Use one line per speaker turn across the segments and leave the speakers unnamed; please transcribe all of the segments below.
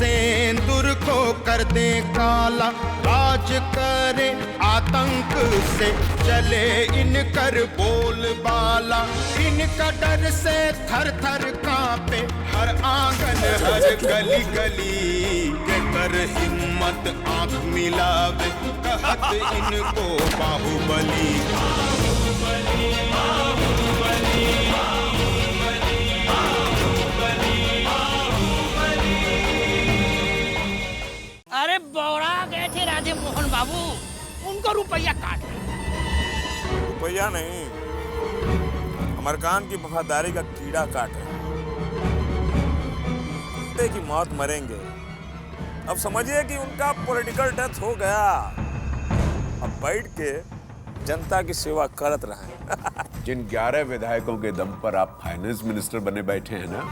सेंदूर को कर दे काला, राज करे आतंक से चले इनकर बोलबाला। इनका डर से थर थर कांपे हर आंगन हर गली गली, के कर हिम्मत आंख मिलावे कहत इनको बाहुबली।
अरे बौरा गए थे राधे मोहन बाबू, उनको रुपया काट।
रुपया नहीं, अमरकान की वफादारी का कीड़ा काट है। कुत्ते की मौत मरेंगे। अब समझिए कि उनका पॉलिटिकल डेथ हो गया। अब बैठ के जनता की सेवा करत रहे।
जिन 11 विधायकों के दम पर आप फाइनेंस मिनिस्टर बने बैठे हैं ना,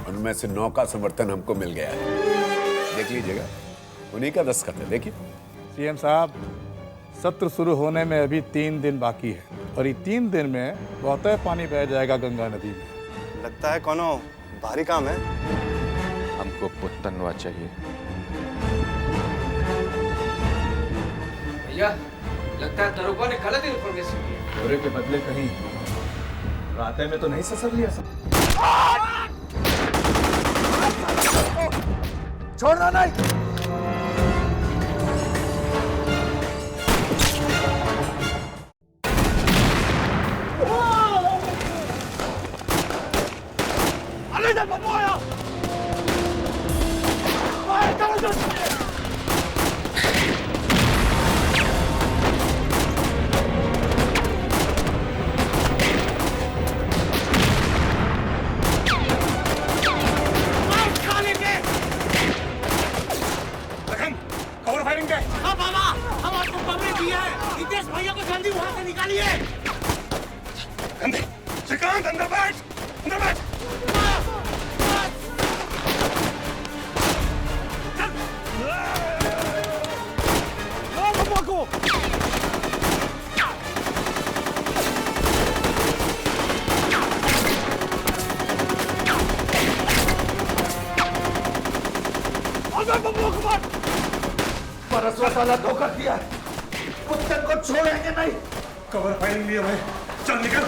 उनमें से 9 का समर्थन हमको मिल गया है। देख लीजिएगा, उन्हीं का दस्तखत है, देखिए।
सीएम साहब, सत्र शुरू होने में अभी 3 दिन बाकी है और ये 3 दिन में बहुतः पानी बह जाएगा गंगा नदी में।
लगता है कोनो भारी काम है।
हमको पुत्तनवा चाहिए।
भैया, लगता है दरोगा ने गलत इन्फॉर्मेशन दी।
दौरे के बदले कहीं राते में तो नहीं ससर लिया सब। छोड़ना नहीं।
भैया को जल्दी वहां से निकालिए।
कंधे, श्रीकांत अंदर बैठ, अंदर बैठ।
परसवा साला धोखा दिया, कुत्ते को छोड़ेंगे नहीं।
कवर फायरिंग लिया भाई, चल निकल।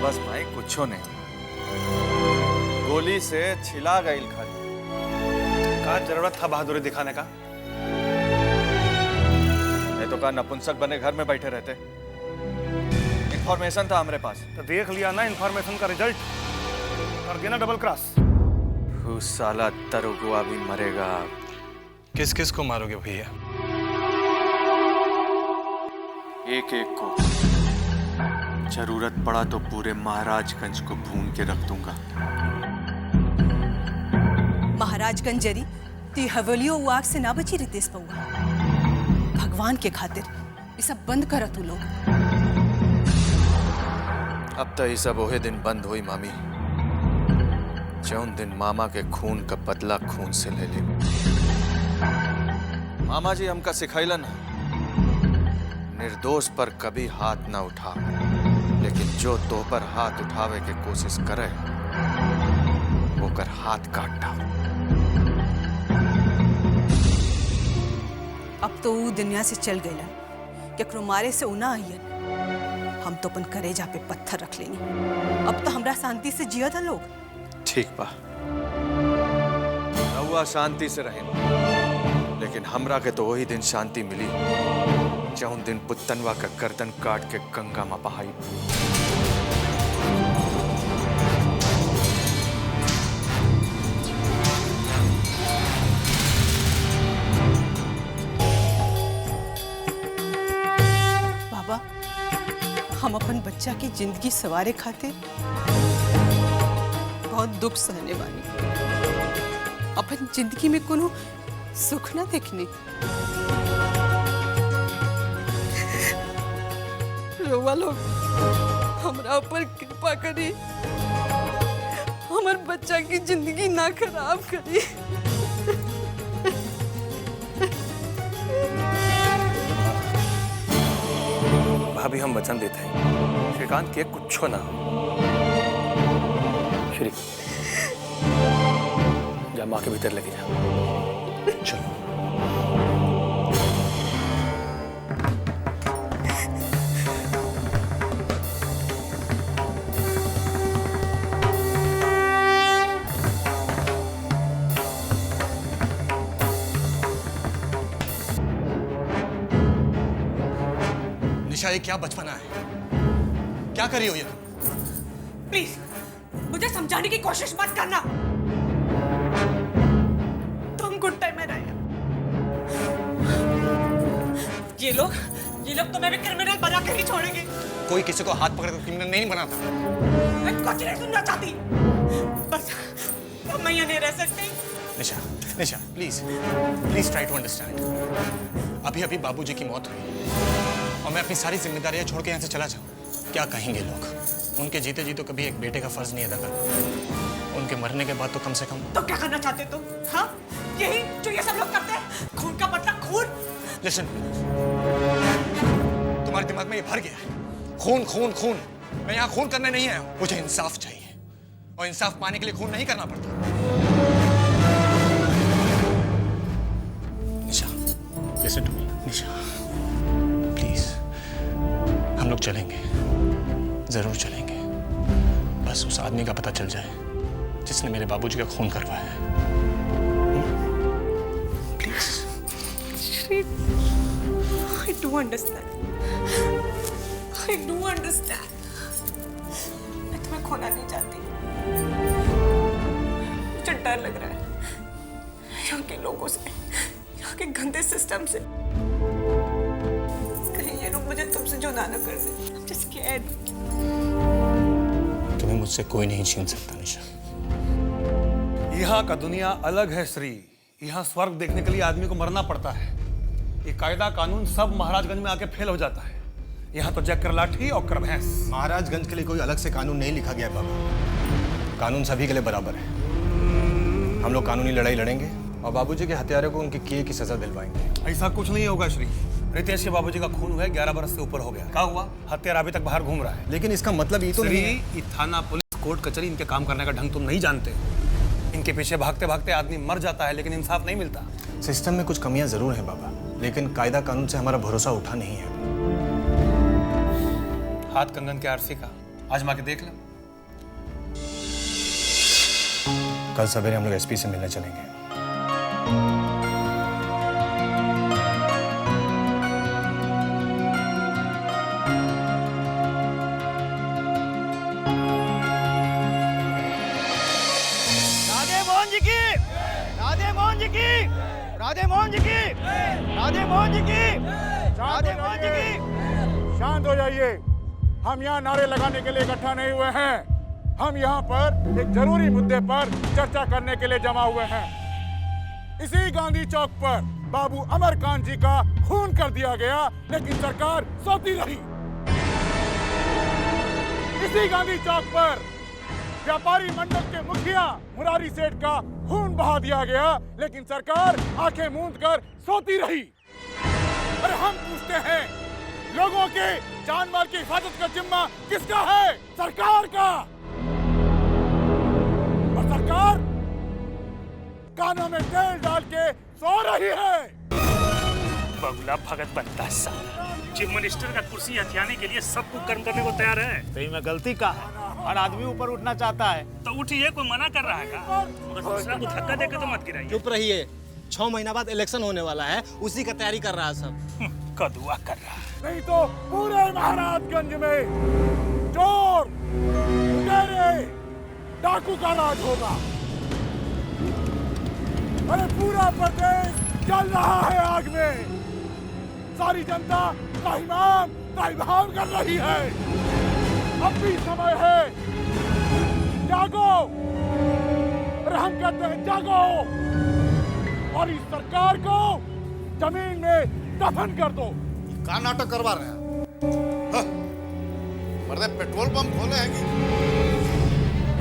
बस भाई, कुछो नहीं। गोली से छिला गई घर।
का जरूरत था बहादुरी दिखाने का?
नहीं तो का नपुंसक बने घर में बैठे रहते। इंफॉर्मेशन था हमारे पास।
तो देख लिया ना इंफॉर्मेशन का रिजल्ट, कर दिया ना डबल क्रॉस।
वो साला दरोगा भी मरेगा।
किस किस को मारोगे भैया?
एक एक को। जरूरत पड़ा तो पूरे महाराजगंज को भून के रख दूंगा।
महाराजगंज जरी ती हवेलियों वो आग से ना बची रितेश पौआ। भगवान के खातिर ये सब बंद करा तू लोग।
अब तो ये सब ओहे दिन बंद हुई मामी, जौन दिन मामा के खून का बदला खून से ले ले। मामा जी हमका सिखाइलन, निर्दोष पर कभी हाथ ना उठा, लेकिन जो तो पर हाथ उठावे के कोशिश करे वो कर हाथ काट डाल।
अब तो वो दुनिया से चल गए, केकरो मारे से उना आइयन। हम तो अपन करेजा पे पत्थर रख लेनी। अब तो हमरा शांति से जिया था लोग।
ठीक बा, रहुआ शांति से रहे, लेकिन हमरा के तो वही दिन शांति मिली जौन दिन पुत्तनवा का गर्दन काट के गंगा में बहाई।
अपन बच्चा की जिंदगी सवारे खातिर बहुत दुख सहने वाली, अपन जिंदगी में कोनो सुख ना देखने। रउआ लोग हमरा ऊपर कृपा करी, हमार बच्चा की जिंदगी ना खराब करी।
भाभी हम वचन देते हैं श्रीकांत के कुछ ना श्री जा माँ के भीतर लेके जा। चलो
निशा, ये क्या बचपना है? क्या कर रही हो ये?
प्लीज मुझे समझाने की कोशिश मत करना। तुम गुड टाइम में रहे। ये लोग तुम्हें भी क्रिमिनल बना कर ही छोड़ेंगे।
कोई किसी को हाथ पकड़ कर क्रिमिनल नहीं बनाता।
मैं कुछ नहीं सुनना चाहती, बस अब मैं यहाँ नहीं रह सकती।
निशा, निशा प्लीज ट्राई टू अंडरस्टैंड। अभी बाबूजी की मौत हुई और मैं अपनी सारी जिम्मेदारियां छोड़ के यहाँ से चला जाऊँ, क्या कहेंगे लोग? उनके जीते जी तो कभी एक बेटे का फर्ज नहीं अदा कर, उनके मरने के बाद तो कम से कम।
तो क्या करना चाहते तुम? हाँ, यही जो ये सब लोग करते हैं, खून का बदला खून।
लिसन, तुम्हारे दिमाग में ये भर गया है, खून खून खून। मैं यहाँ खून करने नहीं आया हूँ, मुझे इंसाफ चाहिए और इंसाफ पाने के लिए खून नहीं करना पड़ता। Nisha, listen to me, Nisha please, हम लोग चलेंगे, जरूर चलेंगे, बस उस आदमी का पता चल जाए जिसने मेरे बाबूजी का खून करवाया है। Please.
I do understand. I do understand. मैं तुम्हें खोना नहीं चाहती। मुझे डर लग रहा है यहाँ के लोगों से, यहाँ के गंदे सिस्टम से। कहीं ये लोग मुझे तुमसे जुदा न कर दे। I'm just scared.
तुम्हें मुझसे कोई नहीं छीन सकता निशा। यहाँ का दुनिया अलग है श्री। यहाँ स्वर्ग देखने के लिए आदमी को मरना पड़ता है। ये कायदा कानून सब महाराजगंज में आके फेल हो जाता है। यहाँ तो जग कर लाठी और कर भैंस।
महाराजगंज के लिए कोई अलग से कानून नहीं लिखा गया है बाबा। कानून सभी के लिए बराबर है। हम लोग कानूनी लड़ाई लड़ेंगे और बाबूजी के हत्यारों को उनके किए की सजा दिलवाएंगे।
ऐसा कुछ नहीं होगा श्री। रितेश के बाबूजी का खून हुआ है, 11 बरस से ऊपर हो गया। क्या हुआ? हत्यारा अभी तक बाहर घूम रहा है।
लेकिन इसका मतलब ये तो नहीं है।
ये थाना, पुलिस, कोर्ट कचहरी, इनके काम करने का ढंग तुम नहीं जानते। इनके पीछे भागते भागते आदमी मर जाता है लेकिन इंसाफ नहीं मिलता।
सिस्टम में कुछ कमियां जरूर हैं बाबा, लेकिन कायदा कानून से हमारा भरोसा उठा नहीं है।
हाथ कंगन के आरसी का आजमा के देख लो।
कल सवेरे हम लोग एसपी से मिलने चलेंगे।
राधे मोहन जी की, राधे मोहन जी की, राधे मोहन जी की, राधे मोहन जी की, राधे मोहन जी की।
शांत हो जाइए। हम यहाँ नारे लगाने के लिए इकट्ठा नहीं हुए हैं। हम यहाँ पर एक जरूरी मुद्दे पर चर्चा करने के लिए जमा हुए हैं। इसी गांधी चौक पर बाबू अमरकांत जी का खून कर दिया गया, लेकिन सरकार सोती रही। इसी गांधी चौक पर व्यापारी मंडल के मुखिया मुरारी सेठ का खून बहा दिया गया, लेकिन सरकार आंखें मूंद कर सोती रही। अरे हम पूछते हैं, लोगों के जान माल की हिफाजत का जिम्मा किसका है? सरकार का। और सरकार कानों में तेल डाल के सो रही है।
बगुला भगत बनता साला। चीफ मिनिस्टर का कुर्सी हथियाने के लिए सबको कर्म करने को तैयार है।
सही में गलती का है और आदमी ऊपर उठना चाहता है
तो उठिए, कोई मना कर रहा है का? मगर दूसरा को धक्का देकर तो मत गिराइए।
चुप रहिए। 6 महीना बाद इलेक्शन होने वाला है, उसी का तैयारी कर रहा है सब।
कदुआ कर रहा है।
नहीं तो पूरे महाराजगंज में चोर, लुटेरे, डाकू का राज होगा। अरे पूरा प्रदेश जल रहा है आग में। सारी जनता त्राहिमाम त्राहिमाम कर रही है। अब भी समय है, जागो। अरे हम कहते हैं जागो और इस सरकार को जमीन में दफन कर दो।
क्या नाटक करवा रहे हैं? मर्दे पेट्रोल पंप खोले हैं कि?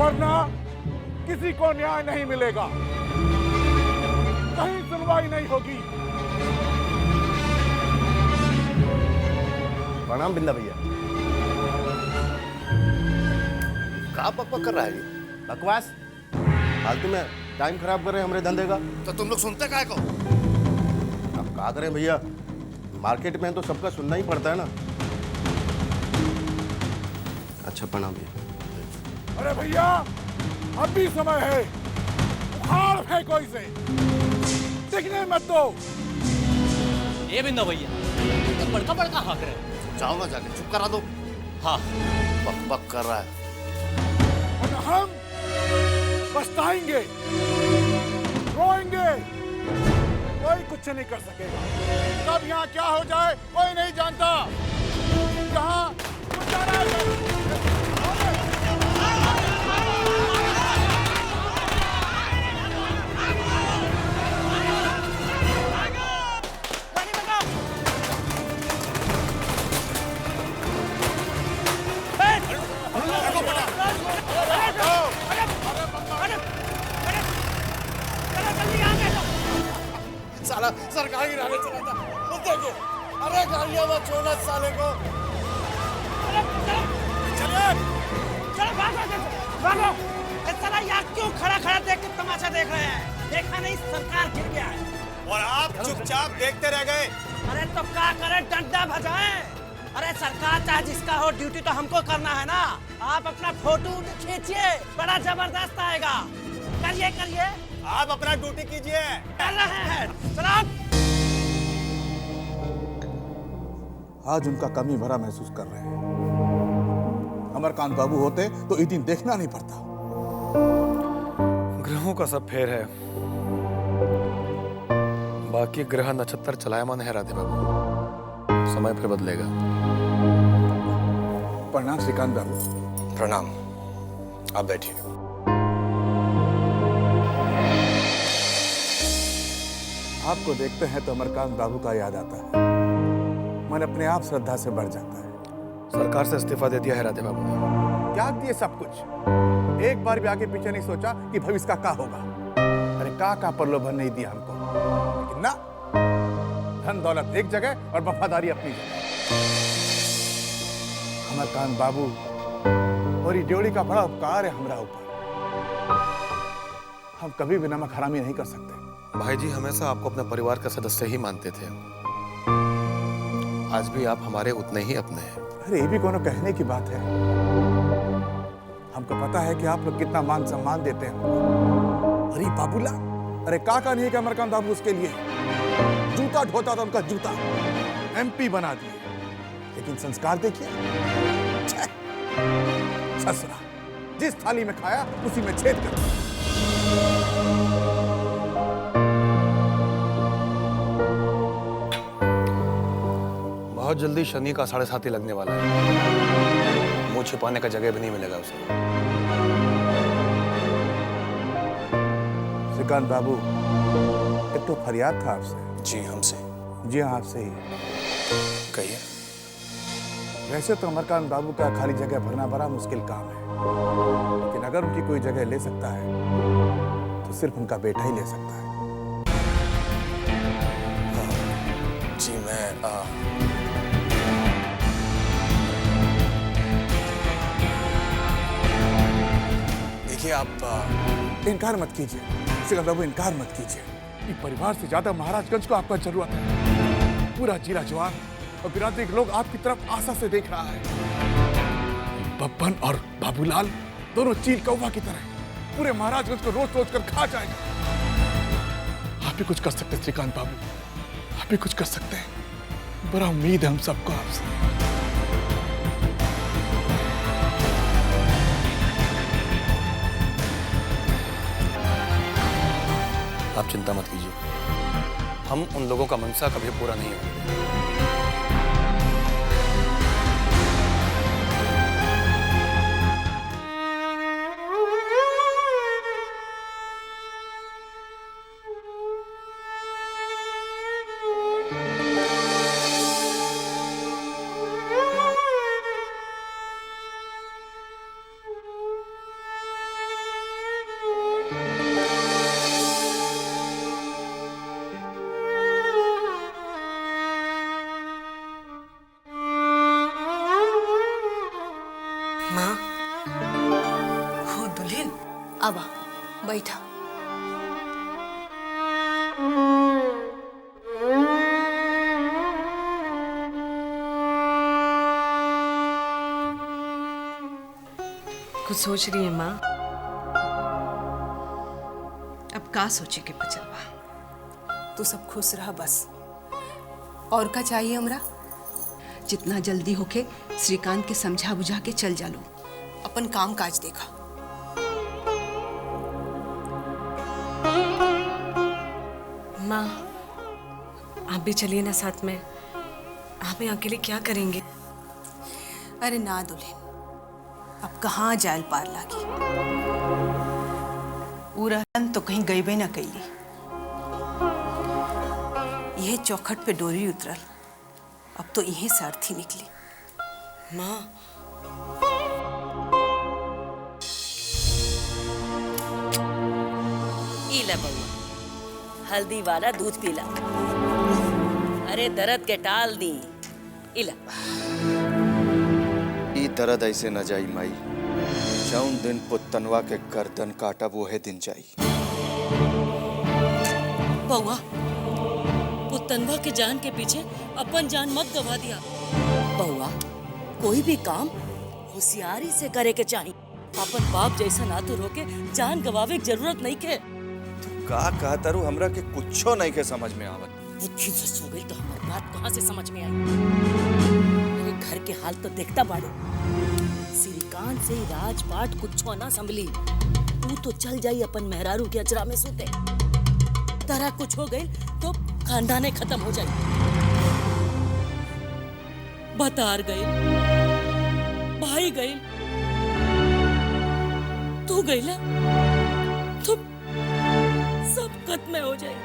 वरना किसी को न्याय नहीं मिलेगा, कहीं सुनवाई नहीं होगी।
प्रणाम बिंदा भैया।
क्या बकबक कर रहा है ये?
बकवास फालतू में टाइम खराब कर रहे हैं हमारे धंधे का।
तो तुम लोग सुनते काय को?
अब क्या करें भैया, मार्केट में तो सबका सुनना ही पड़ता है ना। अच्छा प्रणाम भैया।
अरे भैया अब भी समय है, उखाड़ फेंको इसे, दिखने मत दो।
ये बिंदा भैया तो बड़का बड़का हक रहे।
जाओ ना जाके चुप करा दो।
हाँ
बकबक कर रहा है।
और हम पछताएंगे, रोएंगे, कोई कुछ नहीं कर सकेगा। कब यहाँ क्या हो जाए कोई नहीं जानता। यहाँ कुछ आ रहा है।
साला सरकार की राह चला था। देखो, अरे गालियां मत छोड़ना साले को।
चलो भागो। साला यहाँ क्यों खड़ा देख के तमाशा देख रहे हैं? देखा नहीं सरकार गिर गया है
और आप चुपचाप देखते रह गए।
अरे तो क्या करे, डंडा बजाएं। अरे सरकार चाहे जिसका हो, ड्यूटी तो हमको करना है ना। आप अपना फोटो खींचिए, बड़ा जबरदस्त आएगा। करिए
आप अपना ड्यूटी कीजिए।
कर रहे हैं। चलो
आज उनका कमी भरा महसूस कर रहे हैं। अमरकांत बाबू होते तो ये दिन देखना नहीं पड़ता।
ग्रहों का सब फेर है, बाकी ग्रह नक्षत्र चलायमान है राधे बाबू। समय फिर बदलेगा।
प्रणाम श्रीकांत बाबू।
प्रणाम, आप बैठिए।
आपको देखते हैं तो अमरकांत बाबू का याद आता है, मन अपने आप श्रद्धा से बढ़ जाता है।
सरकार से इस्तीफा दे दिया है राधे बाबू ने।
त्याग दिए सब कुछ, एक बार भी आगे पीछे नहीं सोचा कि भविष्य का क्या होगा। अरे का प्रलोभन नहीं दिया हमको, लेकिन ना, धन दौलत एक जगह और वफादारी अपनी जगह। अमरकांत बाबू और ये ड्योली का बड़ा उपकार है हमरा ऊपर। हम कभी भी नमक हरामी नहीं कर सकते।
भाई जी हमेशा आपको अपने परिवार का सदस्य ही मानते थे, आज भी आप हमारे उतने ही अपने हैं।
अरे ये भी कोनो कहने की बात है। हमको पता है कि आप लोग कितना मान सम्मान देते हैं। अरे बाबूला, अरे का नहीं कि अमरकांत बाबू उसके लिए जूता ढोता था, उनका जूता MP बना दिए। लेकिन संस्कार देखिए, ससुरा जिस थाली में खाया उसी में छेद कर।
बहुत जल्दी शनि का 7.5 लगने वाला है, मुंह छिपाने का जगह भी नहीं मिलेगा उसे।
श्रीकांत बाबू, एक तो फरियाद था आपसे।
जी हमसे?
जी हाँ आपसे ही।
कहिए।
वैसे तो अमरकांत बाबू का खाली जगह भरना बड़ा मुश्किल काम है, लेकिन अगर उनकी कोई जगह ले सकता है तो सिर्फ उनका बेटा ही ले सकता है।
जी मैं देखिए आप
इनकार मत कीजिए श्रीकांत बाबू, इनकार मत कीजिए। इस परिवार से ज्यादा महाराजगंज को आपका जरूरत है। पूरा जिला जवान और बिरादरी के लोग आपकी तरफ आशा से देख रहा है। बब्बन और बाबूलाल दोनों चील कौवा की तरह पूरे महाराजगंज को रोज रोज कर खा जाएगा। आप भी कुछ कर सकते हैं श्रीकांत बाबू, आप भी कुछ कर सकते हैं। बड़ा उम्मीद है हम सबको आपसे।
आप चिंता मत कीजिए, हम उन लोगों का मनसा कभी पूरा नहीं होगा।
माँ, हो दुल्हन, अब आ, बैठा।
कुछ सोच रही है माँ? अब का सोचे के बचलवा?
तू सब खुश रह बस। और का चाहिए हमरा?
जितना जल्दी होके श्रीकांत के समझा बुझा के चल जा लो।
अपन काम काज देखा।
माँ, आप भी चलिए ना साथ में। आप यहाँ अकेले क्या करेंगे?
अरे ना दुल्हन, अब कहाँ जायल पार लागी। ऊ रहलन तो कहीं गईबे न कैली। यह चौखट पे डोरी उतरल, अब तो यही से अर्थी निकली।
माँ,
इला बउआ, हल्दी वाला दूध पीला। अरे दर्द के टाल दी। इला
ई दर्द ऐसे न जाई माई, जौन दिन पुतनवा के गर्दन काटा वो है दिन जाई।
बउआ, पुतनवा के जान के पीछे अपन जान मत गवा दिया। बउआ, कोई भी काम होशियारी से करे के चाहिए। अपन बाप जैसा नातुर होके जान गवावे की जरूरत नहीं के।
का कहतरू हमरा के कुछो नहीं के समझ में आवत।
बुद्धि से सो गई तो हमारी बात कहाँ से समझ में आई? मेरे घर के हाल तो देखता बाड़े। श्रीकांत से ही राजपाट कुछो ना संभली। तू तो चल जाई अपन मेहरारू के अचरा में सोते। तारा कुछ हो गई तो खानदाने खत्म हो जाई। बतार गई, भाई गई, तू गई ना तो सब खत्म हो जाए।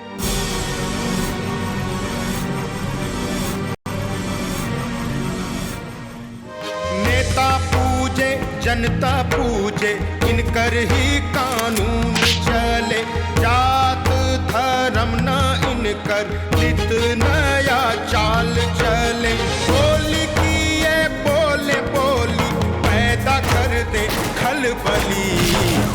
नेता पूजे जनता पूजे, इनकर ही कानून चले। जात धर्म न इनकर, नित नया चाल चले। बोली की ये बोले बोली, पैदा कर दे खलबली।